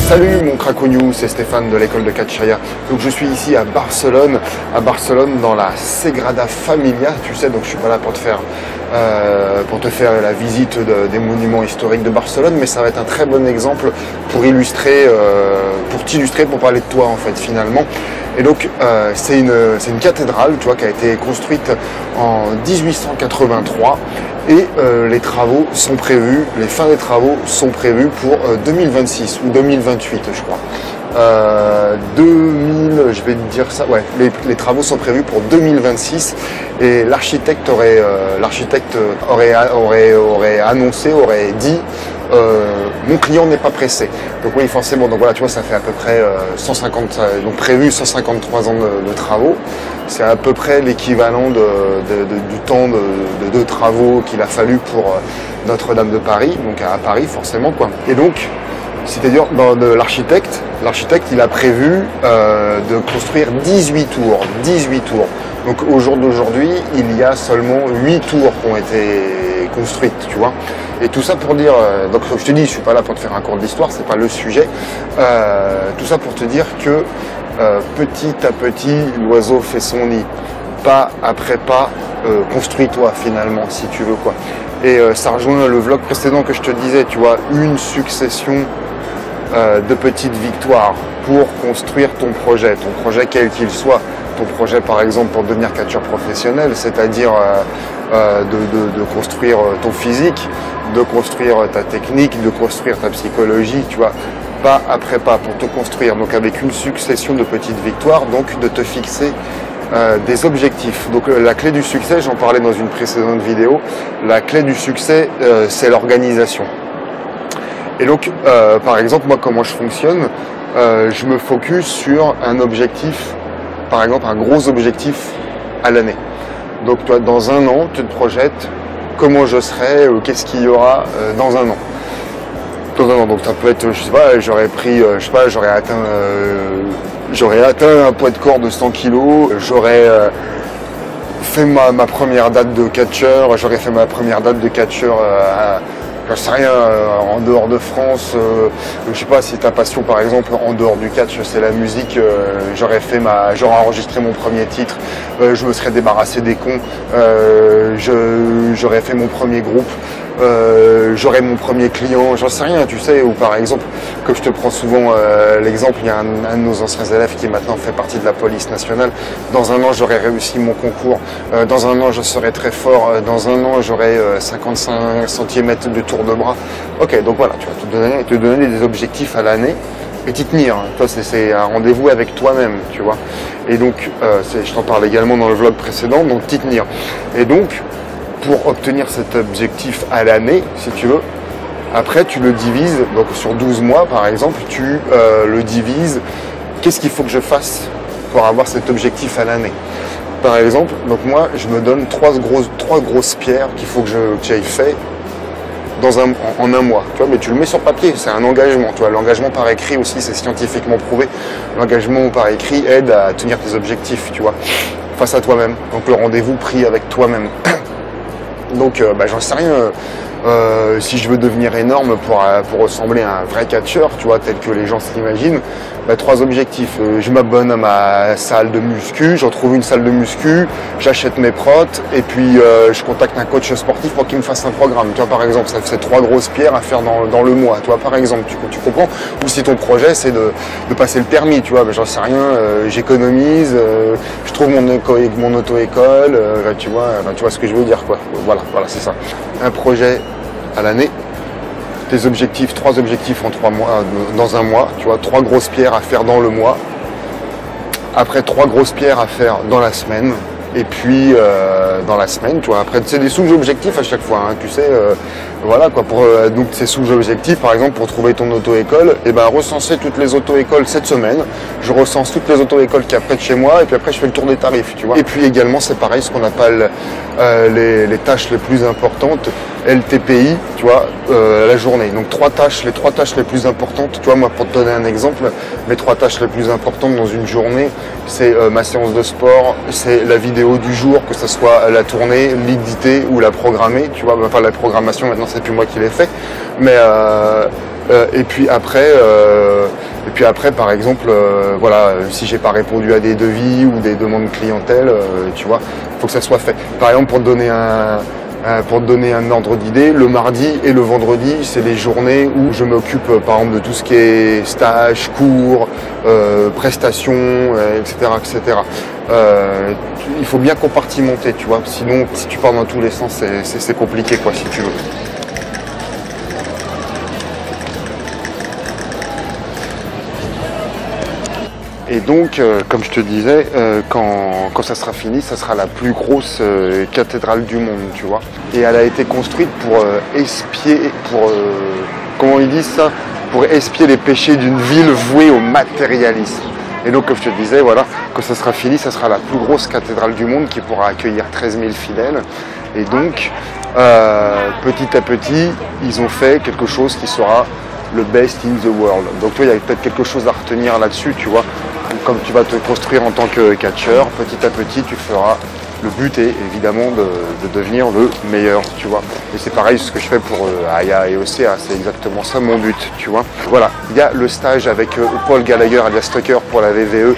Salut mon Cracognou, c'est Stéphane de l'école de Catchaya. Donc je suis ici à Barcelone dans la Sagrada Familia, tu sais, donc je suis pas là pour te faire la visite des monuments historiques de Barcelone, mais ça va être un très bon exemple pour t'illustrer, pour parler de toi en fait finalement. Et donc c'est une cathédrale, tu vois, qui a été construite en 1883 et les fins des travaux sont prévus pour 2026 ou 2028 je crois. Je vais te dire ça, ouais, les travaux sont prévus pour 2026 et l'architecte aurait dit mon client n'est pas pressé. Donc oui, forcément, donc voilà, tu vois, ça fait à peu près prévu 153 ans de travaux. C'est à peu près l'équivalent du temps de travaux qu'il a fallu pour Notre-Dame de Paris, donc à Paris forcément quoi. Et donc, c'est-à-dire l'architecte, il a prévu de construire 18 tours. Donc au jour d'aujourd'hui, il y a seulement 8 tours qui ont été construites, tu vois. Et tout ça pour dire, donc je te dis, je suis pas là pour te faire un cours d'histoire, c'est pas le sujet. Tout ça pour te dire que petit à petit, l'oiseau fait son nid. Pas après pas, construis-toi finalement, si tu veux quoi. Et ça rejoint le vlog précédent que je te disais, tu vois, une succession de petites victoires pour construire ton projet quel qu'il soit. Ton projet par exemple pour devenir catcheur professionnel, c'est-à-dire de construire ton physique, de construire ta technique, de construire ta psychologie, tu vois, pas après pas pour te construire. Donc avec une succession de petites victoires, donc de te fixer des objectifs. Donc la clé du succès, j'en parlais dans une précédente vidéo, la clé du succès c'est l'organisation. Et donc par exemple moi comment je fonctionne, je me focus sur un objectif, par exemple un gros objectif à l'année. Donc toi dans un an tu te projettes comment je serai, qu'est-ce qu'il y aura dans un an. Donc ça peut être, je sais pas, j'aurais atteint un poids de corps de 100 kg, j'aurais fait ma première date de catcheur, j'en sais rien, en dehors de France, je sais pas si ta passion par exemple en dehors du catch c'est la musique, j'aurais enregistré mon premier titre, je me serais débarrassé des cons, j'aurais fait mon premier groupe, j'aurais mon premier client, j'en sais rien, tu sais, ou par exemple, comme je te prends souvent l'exemple, il y a un de nos anciens élèves qui maintenant fait partie de la police nationale, dans un an j'aurais réussi mon concours, dans un an je serais très fort, dans un an j'aurais 55 cm de tour de bras. Ok, donc voilà, tu vas te donner des objectifs à l'année et t'y tenir. Toi, c'est un rendez-vous avec toi-même, tu vois. Et donc, je t'en parle également dans le vlog précédent, donc t'y tenir. Et donc, pour obtenir cet objectif à l'année, si tu veux, après tu le divises, donc sur 12 mois par exemple, tu le divises, qu'est-ce qu'il faut que je fasse pour avoir cet objectif à l'année. Par exemple, donc moi, je me donne trois grosses pierres qu'il faut que j'aille fait en un mois, tu vois, mais tu le mets sur papier, c'est un engagement, tu vois, l'engagement par écrit aussi, c'est scientifiquement prouvé, l'engagement par écrit aide à tenir tes objectifs, tu vois, face à toi-même, donc le rendez-vous pris avec toi-même. Donc, j'en sais rien, si je veux devenir énorme pour ressembler à un vrai catcheur, tu vois, tel que les gens s'imaginent, 3 objectifs. Je m'abonne à ma salle de muscu, j'en trouve une salle de muscu, j'achète mes protes et puis je contacte un coach sportif pour qu'il me fasse un programme. Tu vois, par exemple, ça fait 3 grosses pierres à faire dans le mois, tu vois, par exemple, tu comprends. Ou si ton projet c'est de passer le permis, tu vois, j'en sais rien, j'économise, je trouve mon auto-école, tu vois ce que je veux dire, quoi. Voilà, c'est ça. Un projet à l'année. Tes objectifs, 3 objectifs en 3 mois, dans un mois, tu vois, 3 grosses pierres à faire dans le mois. Après 3 grosses pierres à faire dans la semaine. Et puis dans la semaine, tu vois, après c'est des sous-objectifs à chaque fois, hein, tu sais, voilà quoi, donc ces sous-objectifs, par exemple, pour trouver ton auto-école, et recenser toutes les auto-écoles cette semaine, je recense toutes les auto-écoles qu'il y a près de chez moi, et puis après je fais le tour des tarifs, tu vois. Et puis également, c'est pareil, ce qu'on appelle les tâches les plus importantes, LTPI, tu vois, la journée. Donc les 3 tâches les plus importantes, tu vois, moi pour te donner un exemple, les 3 tâches les plus importantes dans une journée, c'est ma séance de sport, c'est la vidéo du jour, que ce soit la tournée, l'éditer ou la programmer, tu vois, enfin la programmation maintenant c'est plus moi qui l'ai fait, mais Et puis après, par exemple, voilà, si j'ai pas répondu à des devis ou des demandes clientèle, tu vois, faut que ça soit fait. Par exemple, pour te donner un ordre d'idée, le mardi et le vendredi, c'est les journées où je m'occupe, par exemple, de tout ce qui est stage, cours, prestations, etc., etc. Il faut bien compartimenter, tu vois. Sinon, si tu pars dans tous les sens, c'est compliqué, quoi, si tu veux. Et donc, comme je te disais, quand ça sera fini, ça sera la plus grosse cathédrale du monde, tu vois. Et elle a été construite pour expier, comment ils disent ça, pour expier les péchés d'une ville vouée au matérialisme. Et donc, comme je te disais, voilà, quand ça sera fini, ça sera la plus grosse cathédrale du monde qui pourra accueillir 13 000 fidèles. Et donc, petit à petit, ils ont fait quelque chose qui sera le best in the world. Donc, toi, il y a peut-être quelque chose à retenir là-dessus, tu vois. Comme tu vas te construire en tant que catcheur, petit à petit, tu feras. Le but est évidemment de devenir le meilleur, tu vois. Et c'est pareil ce que je fais pour Aya et Ocea, c'est exactement ça mon but, tu vois. Voilà, il y a le stage avec Paul Gallagher alias Tucker pour la VVE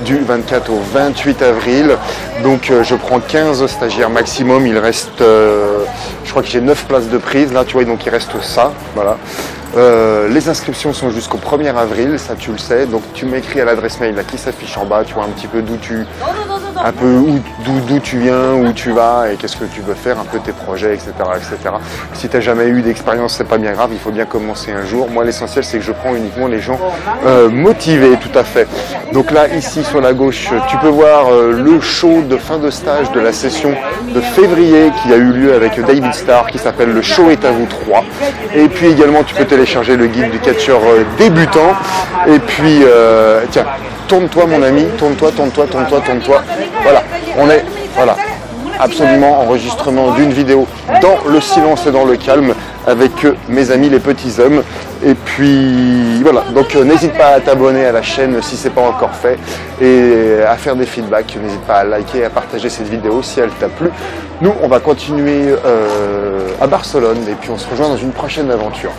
du 24 au 28 avril. Donc je prends 15 stagiaires maximum, il reste, je crois que j'ai 9 places de prise là, tu vois, donc il reste ça, voilà. Les inscriptions sont jusqu'au 1er avril, ça tu le sais, donc tu m'écris à l'adresse mail là, qui s'affiche en bas, tu vois un petit peu d'où tu viens, où tu vas et qu'est-ce que tu veux faire, un peu tes projets, etc. etc. Si tu n'as jamais eu d'expérience, c'est pas bien grave, il faut bien commencer un jour. Moi l'essentiel c'est que je prends uniquement les gens motivés, tout à fait. Donc là ici sur la gauche, tu peux voir le show de fin de stage de la session de février qui a eu lieu avec David Starr qui s'appelle Le show est à vous 3. Et puis également tu peux télécharger le guide du catcheur débutant. Et puis tiens, tourne-toi mon ami, tourne-toi. Voilà, on est, voilà, absolument enregistrement d'une vidéo dans le silence et dans le calme avec mes amis les petits hommes. Et puis voilà, donc n'hésite pas à t'abonner à la chaîne si c'est pas encore fait et à faire des feedbacks. N'hésite pas à liker et à partager cette vidéo si elle t'a plu. Nous, on va continuer à Barcelone et puis on se rejoint dans une prochaine aventure.